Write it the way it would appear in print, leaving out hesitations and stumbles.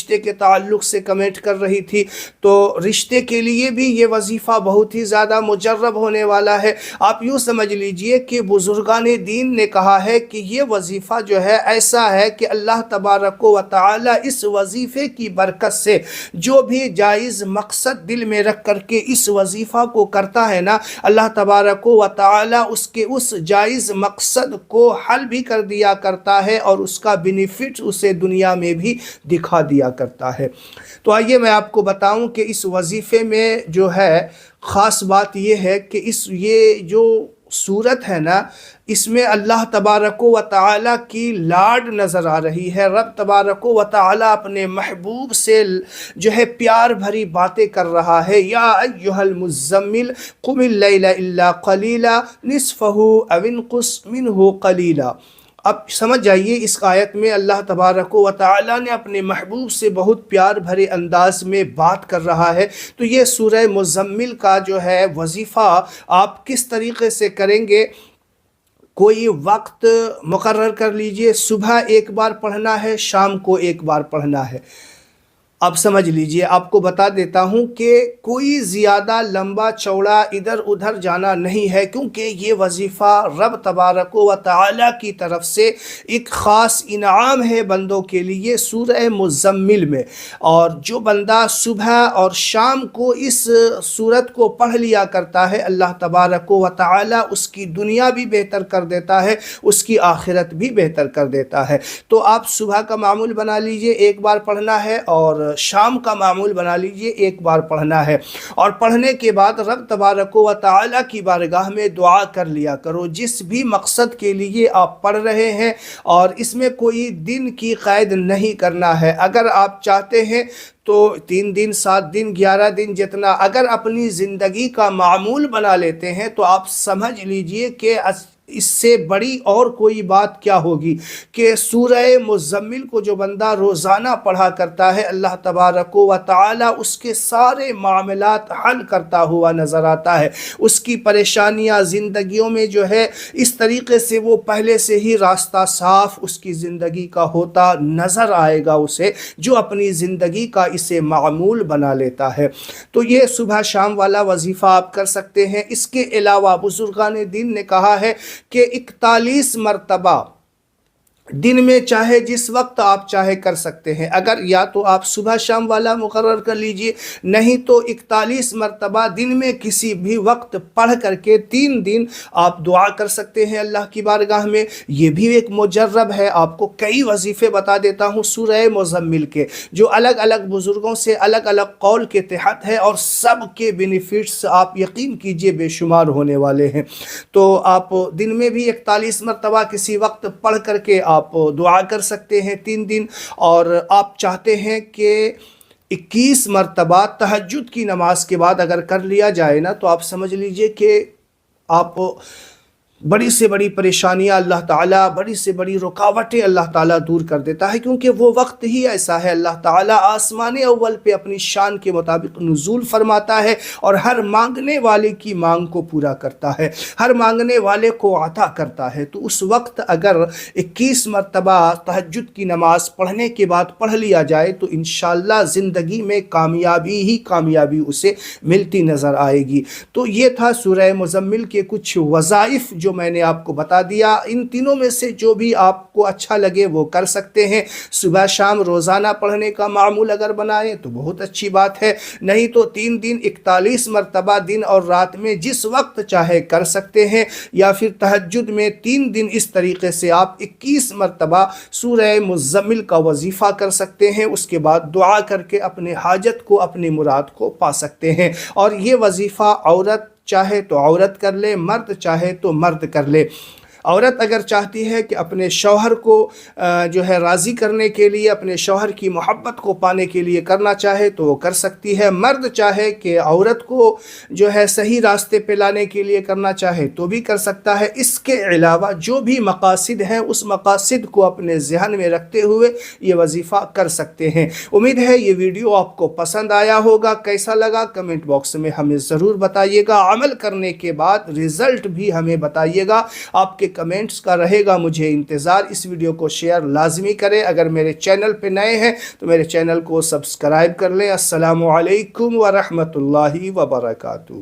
رشتے کے تعلق سے کمنٹ کر رہی تھی، تو رشتے کے لیے بھی یہ وظیفہ بہت ہی زیادہ مجرب ہونے والا ہے۔ آپ یوں سمجھ لیجئے کہ بزرگان دین نے کہا ہے کہ یہ وظیفہ جو ہے ایسا ہے کہ اللہ تبارک و تعالی اس وظیفے کی برکت سے جو بھی جائز مقصد دل میں رکھ کر کے اس وظیفہ کو کرتا ہے نا، اللہ تبارک و تعالی اس کے اس جائز مقصد کو حل بھی کر دیا کرتا ہے اور اس کا بینیفٹ اسے دنیا میں بھی دکھا دیا کرتا ہے۔ تو آئیے میں آپ کو بتاؤں کہ اس وظیفے میں جو ہے خاص بات یہ ہے کہ یہ جو صورت ہے نا، اس میں اللہ تبارک و تعالی کی لاڈ نظر آ رہی ہے۔ رب تبارک و تعالی اپنے محبوب سے جو ہے پیار بھری باتیں کر رہا ہے۔ یا ایھا المزمل قم اللیل الا قلیلا نصفہ او انقص منہ قلیلا۔ اب سمجھ جائیے اس آیت میں اللہ تبارک و تعالی نے اپنے محبوب سے بہت پیار بھرے انداز میں بات کر رہا ہے۔ تو یہ سورہ مزمل کا جو ہے وظیفہ آپ کس طریقے سے کریں گے، کوئی وقت مقرر کر لیجئے، صبح ایک بار پڑھنا ہے، شام کو ایک بار پڑھنا ہے۔ اب سمجھ لیجئے، آپ کو بتا دیتا ہوں کہ کوئی زیادہ لمبا چوڑا ادھر ادھر جانا نہیں ہے، کیونکہ یہ وظیفہ رب تبارک و تعالی کی طرف سے ایک خاص انعام ہے بندوں کے لیے سورہ مزمل میں۔ اور جو بندہ صبح اور شام کو اس سورت کو پڑھ لیا کرتا ہے، اللہ تبارک و تعالی اس کی دنیا بھی بہتر کر دیتا ہے، اس کی آخرت بھی بہتر کر دیتا ہے۔ تو آپ صبح کا معمول بنا لیجئے، ایک بار پڑھنا ہے، اور شام کا معمول بنا لیجئے، ایک بار پڑھنا ہے۔ اور پڑھنے کے بعد رب تبارک و تعالی کی بارگاہ میں دعا کر لیا کرو جس بھی مقصد کے لیے آپ پڑھ رہے ہیں، اور اس میں کوئی دن کی قید نہیں کرنا ہے۔ اگر آپ چاہتے ہیں تو 3 دن، 7 دن، 11 دن، جتنا اگر اپنی زندگی کا معمول بنا لیتے ہیں تو آپ سمجھ لیجئے کہ اس سے بڑی اور کوئی بات کیا ہوگی کہ سورہ مزمل کو جو بندہ روزانہ پڑھا کرتا ہے، اللہ تبارک و تعالی اس کے سارے معاملات حل کرتا ہوا نظر آتا ہے۔ اس کی پریشانیاں زندگیوں میں جو ہے اس طریقے سے وہ پہلے سے ہی راستہ صاف اس کی زندگی کا ہوتا نظر آئے گا اسے، جو اپنی زندگی کا اسے معمول بنا لیتا ہے۔ تو یہ صبح شام والا وظیفہ آپ کر سکتے ہیں۔ اس کے علاوہ بزرگان دین نے کہا ہے کہ 41 مرتبہ دن میں چاہے جس وقت آپ چاہے کر سکتے ہیں۔ اگر یا تو آپ صبح شام والا مقرر کر لیجئے، نہیں تو 41 مرتبہ دن میں کسی بھی وقت پڑھ کر کے 3 دن آپ دعا کر سکتے ہیں اللہ کی بارگاہ میں۔ یہ بھی ایک مجرب ہے۔ آپ کو کئی وظیفے بتا دیتا ہوں سورہ مزمل کے، جو الگ الگ بزرگوں سے الگ الگ قول کے تحت ہے، اور سب کے بینیفٹس آپ یقین کیجئے بے شمار ہونے والے ہیں۔ تو آپ دن میں بھی 41 مرتبہ کسی وقت پڑھ کر کے آپ دعا کر سکتے ہیں 3 دن، اور آپ چاہتے ہیں کہ 21 مرتبہ تہجد کی نماز کے بعد اگر کر لیا جائے نا، تو آپ سمجھ لیجئے کہ آپ بڑی سے بڑی پریشانیاں اللہ تعالیٰ، بڑی سے بڑی رکاوٹیں اللہ تعالیٰ دور کر دیتا ہے، کیونکہ وہ وقت ہی ایسا ہے۔ اللہ تعالیٰ آسمان اول پہ اپنی شان کے مطابق نزول فرماتا ہے، اور ہر مانگنے والے کی مانگ کو پورا کرتا ہے، ہر مانگنے والے کو عطا کرتا ہے۔ تو اس وقت اگر 21 مرتبہ تہجد کی نماز پڑھنے کے بعد پڑھ لیا جائے تو انشاءاللہ زندگی میں کامیابی ہی کامیابی اسے ملتی نظر آئے گی۔ تو یہ تھا سورہ مزمل کے کچھ وظائف جو میں نے آپ کو بتا دیا۔ ان تینوں میں سے جو بھی آپ کو اچھا لگے وہ کر سکتے ہیں۔ صبح شام روزانہ پڑھنے کا معمول اگر بنائیں تو بہت اچھی بات ہے، نہیں تو 3 دن 41 مرتبہ دن اور رات میں جس وقت چاہے کر سکتے ہیں، یا پھر تہجد میں 3 دن اس طریقے سے آپ 21 مرتبہ سورہ مزمل کا وظیفہ کر سکتے ہیں۔ اس کے بعد دعا کر کے اپنے حاجت کو، اپنی مراد کو پا سکتے ہیں۔ اور یہ وظیفہ عورت چاہے تو عورت کر لے، مرد چاہے تو مرد کر لے۔ عورت اگر چاہتی ہے کہ اپنے شوہر کو جو ہے راضی کرنے کے لیے، اپنے شوہر کی محبت کو پانے کے لیے کرنا چاہے تو وہ کر سکتی ہے۔ مرد چاہے کہ عورت کو جو ہے صحیح راستے پہ لانے کے لیے کرنا چاہے تو بھی کر سکتا ہے۔ اس کے علاوہ جو بھی مقاصد ہیں اس مقاصد کو اپنے ذہن میں رکھتے ہوئے یہ وظیفہ کر سکتے ہیں۔ امید ہے یہ ویڈیو آپ کو پسند آیا ہوگا۔ کیسا لگا کمنٹ باکس میں ہمیں ضرور بتائیے گا۔ عمل کرنے کے بعد رزلٹ بھی ہمیں بتائیے گا۔ آپ کے کمنٹس کا رہے گا مجھے انتظار. اس ویڈیو کو شیئر لازمی کریں. اگر میرے چینل پہ نئے ہیں تو میرے چینل کو سبسکرائب کر لیں. السلام علیکم ورحمۃ اللہ وبرکاتہ.